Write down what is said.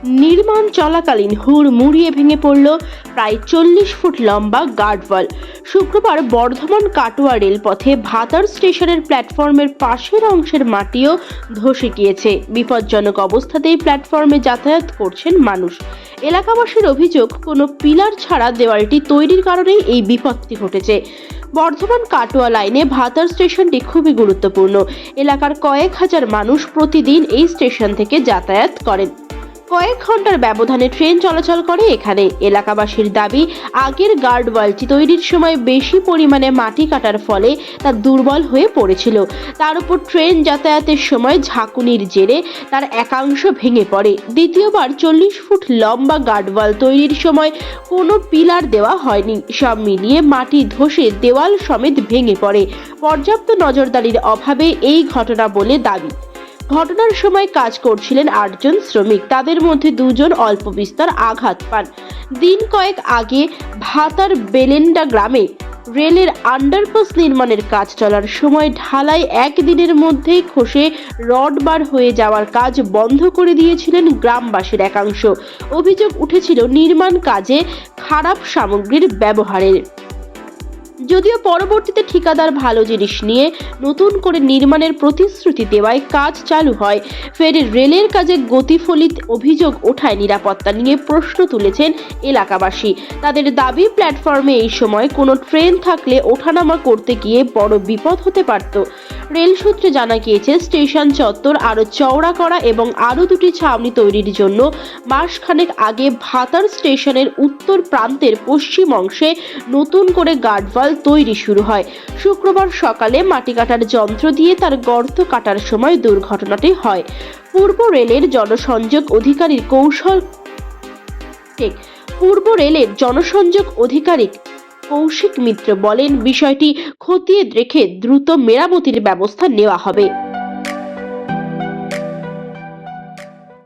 নির্মাণ চলাকালীন হুড়মুড়িয়ে ভেঙে পড়ল প্রায় 40 ফুট লম্বা গার্ডওয়াল। শুক্রবার বর্ধমান কাটোয়া রেলপথে ভাতার স্টেশনের প্ল্যাটফর্মের পাশের অংশের মাটিও ধসে গিয়েছে। বিপজ্জনক অবস্থাতেই প্ল্যাটফর্মে যাতায়াত করছেন মানুষ। এলাকাবাসীর অভিযোগ, কোনো পিলার ছাড়া দেওয়ালটি তৈরির কারণেই এই বিপত্তি ঘটেছে। বর্ধমান কাটোয়া লাইনে ভাতার স্টেশনটি খুবই গুরুত্বপূর্ণ। এলাকার কয়েক হাজার মানুষ প্রতিদিন এই স্টেশন থেকে যাতায়াত করেন। কয়েক ঘন্টার ব্যবধানে ট্রেন চলাচল করে এখানে। এলাকাবাসীর দাবি, আগের গার্ডওয়ালটি তৈরির সময় বেশি পরিমাণে মাটি কাটার ফলে তা দুর্বল হয়ে পড়েছিল। তার উপর ট্রেন যাতায়াতের সময় ঝাঁকুনির জেরে তার একাংশ ভেঙে পড়ে। দ্বিতীয়বার 40 ফুট লম্বা গার্ডওয়াল তৈরির সময় কোনো পিলার দেওয়া হয়নি। সব মিলিয়ে মাটি ধসে দেওয়াল সমেত ভেঙে পড়ে। পর্যাপ্ত নজরদারির অভাবে এই ঘটনা বলে দাবি। ঘটনার সময় কাজ করছিলেন 8 জন শ্রমিক, তাদের মধ্যে 2 জন অল্প বিস্তর আঘাত পান। দিন কয়েক আগে ভাতার বেলেন্ডা গ্রামে রেলের আন্ডারপাস নির্মাণের কাজ চলার সময় ঢালাই একদিনের মধ্যেই খসে রড বার হয়ে যাওয়ার কাজ বন্ধ করে দিয়েছিলেন গ্রামবাসীর একাংশ। অভিযোগ উঠেছিল নির্মাণ কাজে খারাপ সামগ্রীর ব্যবহারের। যদিও পরবর্তীতে ঠিকাদার ভালো জিনিস নিয়ে নতুন করে নির্মাণের প্রতিশ্রুতি দেওয়ায় কাজ চালু হয়। ফের রেলের কাজে গতিফলিত অভিযোগ ওঠায় নিরাপত্তা নিয়ে প্রশ্ন তুলেছেন এলাকাবাসী। তাদের দাবি, প্ল্যাটফর্মে এই সময় কোনো ট্রেন থাকলে ওঠানামা করতে গিয়ে বড় বিপদ হতে পারত। রেল সূত্রে জানা গিয়েছে, স্টেশন চত্বর আরও চওড়া করা এবং আরও 2টি ছাউনি তৈরির জন্য মাসখানেক আগে ভাতার স্টেশনের উত্তর প্রান্তের পশ্চিম অংশে নতুন করে গার্ডওয়াল তৈরি শুরু হয়। শুক্রবার সকালে মাটি কাটার যন্ত্র দিয়ে তার গর্ত কাটার সময় দুর্ঘটনাটি হয়। পূর্ব রেলের জনসংযোগ আধিকারিক কৌশিক মিত্র বলেন, বিষয়টি খতিয়ে দেখে দ্রুত মেরামতির ব্যবস্থা নেওয়া হবে।